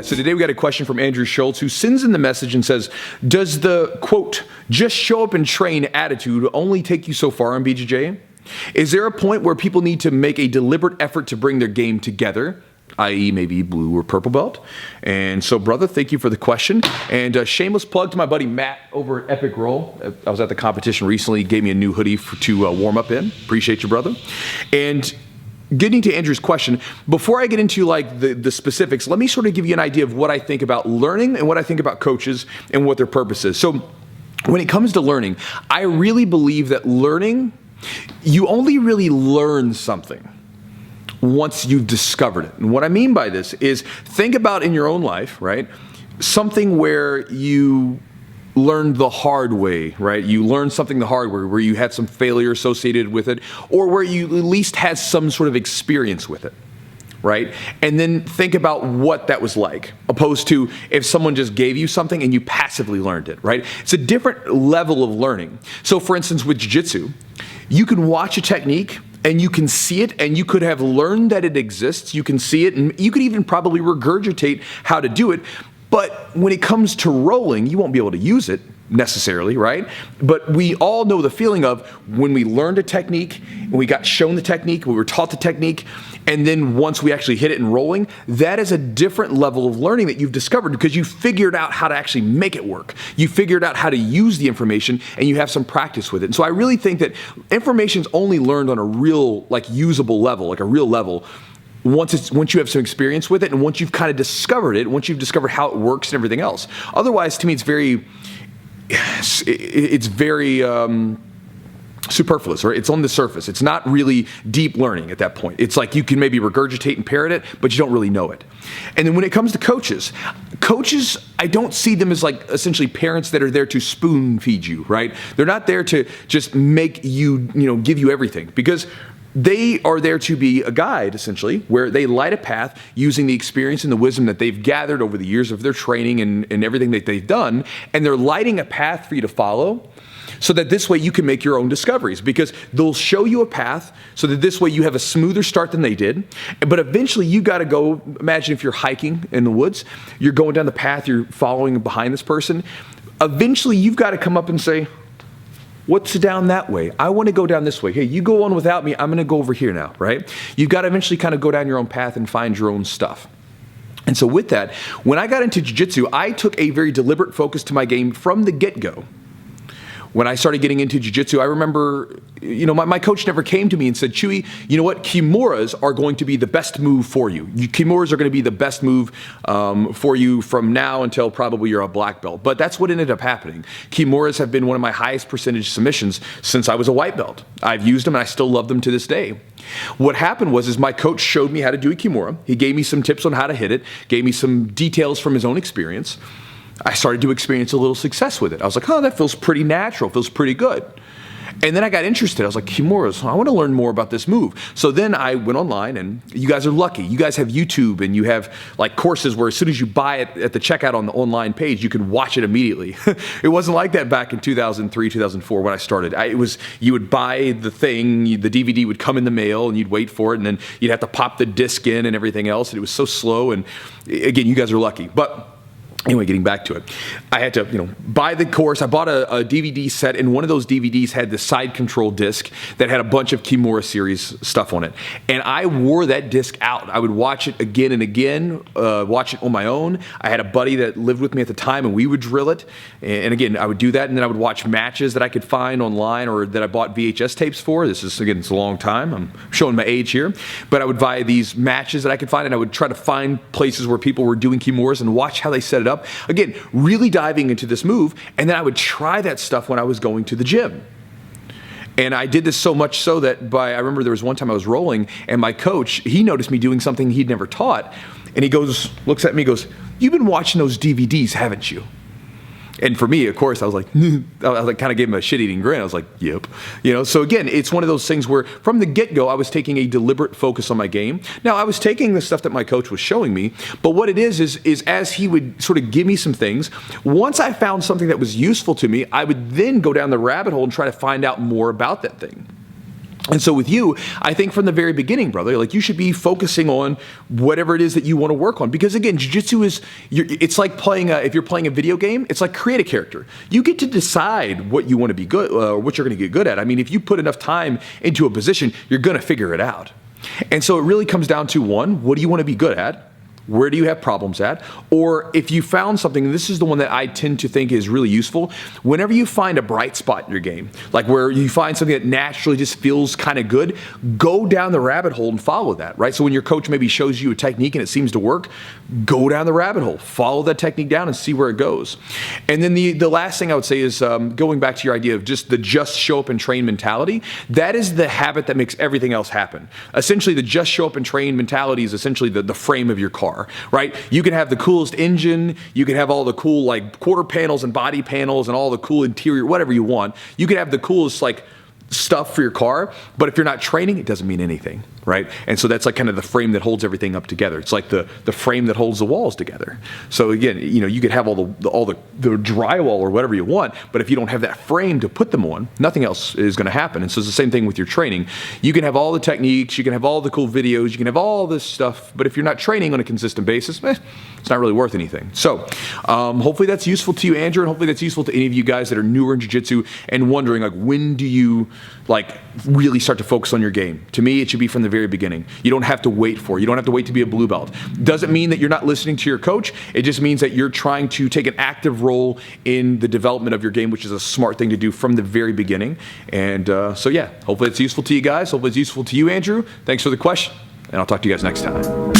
So today we got a question from Andrew Schultz, who sends in the message and says, does the, quote, just show up and train attitude only take you so far in BJJ? Is there a point where people need to make a deliberate effort to bring their game together, i.e. maybe blue or purple belt? And so, brother, thank you for the question. And a shameless plug to my buddy Matt over at Epic Roll. I was at the competition recently. He gave me a new hoodie to warm up in. Appreciate you, brother. And getting to Andrew's question, before I get into like the specifics, let me sort of give you an idea of what I think about learning and what I think about coaches and what their purpose is. So when it comes to learning, I really believe that learning, you only really learn something once you've discovered it. And what I mean by this is, think about in your own life, right? Something where you learned the hard way, right? You learned something the hard way, where you had some failure associated with it, or where you at least had some sort of experience with it, right? And then think about what that was like, opposed to if someone just gave you something and you passively learned it, right? It's a different level of learning. So for instance, with jiu-jitsu, you can watch a technique and you can see it, and you could have learned that it exists. You can see it, and you could even probably regurgitate how to do it. But when it comes to rolling, you won't be able to use it necessarily, right? But we all know the feeling of when we learned a technique, when we got shown the technique, we were taught the technique, and then once we actually hit it in rolling, that is a different level of learning that you've discovered because you figured out how to actually make it work. You figured out how to use the information, and you have some practice with it. And so I really think that information's only learned on a real, like, usable level, like a real level, once you have some experience with it, and once you've kind of discovered it, once you've discovered how it works and everything else. Otherwise, to me, it's very superfluous, right? It's on the surface. It's not really deep learning at that point. It's like you can maybe regurgitate and parrot it, but you don't really know it. And then when it comes to coaches, I don't see them as like essentially parents that are there to spoon feed you, right? They're not there to just make you, give you everything, because they are there to be a guide, essentially, where they light a path using the experience and the wisdom that they've gathered over the years of their training and everything that they've done, and they're lighting a path for you to follow, so that this way you can make your own discoveries, because they'll show you a path so that this way you have a smoother start than they did. But eventually you got to go, imagine if you're hiking in the woods, you're going down the path, you're following behind this person. Eventually you've got to come up and say, what's down that way? I want to go down this way. Hey, you go on without me. I'm going to go over here now, right? You've got to eventually kind of go down your own path and find your own stuff. And so with that, when I got into jiu-jitsu, I took a very deliberate focus to my game from the get-go. When I started getting into jiu-jitsu, I remember, my coach never came to me and said, Chewy, you know what? Kimuras are going to be the best move for you. Kimuras are going to be the best move for you from now until probably you're a black belt. But that's what ended up happening. Kimuras have been one of my highest percentage submissions since I was a white belt. I've used them and I still love them to this day. What happened was my coach showed me how to do a Kimura. He gave me some tips on how to hit it, gave me some details from his own experience. I started to experience a little success with it. I was like, oh, that feels pretty natural, feels pretty good. And then I got interested. I was like, Kimuras, I want to learn more about this move. So then I went online, and you guys are lucky. You guys have YouTube, and you have like courses where as soon as you buy it at the checkout on the online page, you can watch it immediately. It wasn't like that back in 2003, 2004 when I started. You would buy the thing, the DVD would come in the mail, and you'd wait for it, and then you'd have to pop the disc in and everything else. And it was so slow. And again, you guys are lucky. But anyway, getting back to it, I had to, buy the course. I bought a DVD set, and one of those DVDs had the side control disc that had a bunch of Kimura series stuff on it. And I wore that disc out. I would watch it again and again, watch it on my own. I had a buddy that lived with me at the time, and we would drill it. And again, I would do that, and then I would watch matches that I could find online or that I bought VHS tapes for. This is, again, it's a long time. I'm showing my age here. But I would buy these matches that I could find, and I would try to find places where people were doing Kimuras and watch how they set it up. Again, really diving into this move, and then I would try that stuff when I was going to the gym. And I did this so much so that I remember there was one time I was rolling, and my coach, he noticed me doing something he'd never taught, and he looks at me, goes, "You've been watching those DVDs, haven't you?" And for me, of course, I was like, kind of gave him a shit-eating grin. I was like, yep. So again, it's one of those things where from the get-go, I was taking a deliberate focus on my game. Now, I was taking the stuff that my coach was showing me, but what it is as he would sort of give me some things, once I found something that was useful to me, I would then go down the rabbit hole and try to find out more about that thing. And so with you, I think from the very beginning, brother, like you should be focusing on whatever it is that you want to work on. Because again, jiu-jitsu is, it's like playing, if you're playing a video game, it's like create a character. You get to decide what you want to be good, what you're going to get good at. I mean, if you put enough time into a position, you're going to figure it out. And so it really comes down to one, what do you want to be good at? Where do you have problems at? Or if you found something, and this is the one that I tend to think is really useful, whenever you find a bright spot in your game, like where you find something that naturally just feels kind of good, go down the rabbit hole and follow that, right? So when your coach maybe shows you a technique and it seems to work, go down the rabbit hole, follow that technique down and see where it goes. And then the last thing I would say is going back to your idea of just show up and train mentality, that is the habit that makes everything else happen. Essentially, the just show up and train mentality is essentially the frame of your car. Right? You can have the coolest engine, you can have all the cool like quarter panels and body panels and all the cool interior, whatever you want. You can have the coolest like stuff for your car, but if you're not training, it doesn't mean anything, right? And so that's like kind of the frame that holds everything up together. It's like the frame that holds the walls together. So again, you know, you could have all the drywall or whatever you want, but if you don't have that frame to put them on, nothing else is going to happen. And so it's the same thing with your training. You can have all the techniques, you can have all the cool videos, you can have all this stuff, but if you're not training on a consistent basis, it's not really worth anything. So hopefully that's useful to you, Andrew, and hopefully that's useful to any of you guys that are newer in jiu-jitsu and wondering like, when do you like really start to focus on your game? To me, it should be from the very beginning. You don't have to wait for it. You don't have to wait to be a blue belt. Doesn't mean that you're not listening to your coach. It just means that you're trying to take an active role in the development of your game, which is a smart thing to do from the very beginning. And so yeah, hopefully it's useful to you guys. Hopefully it's useful to you, Andrew. Thanks for the question, and I'll talk to you guys next time.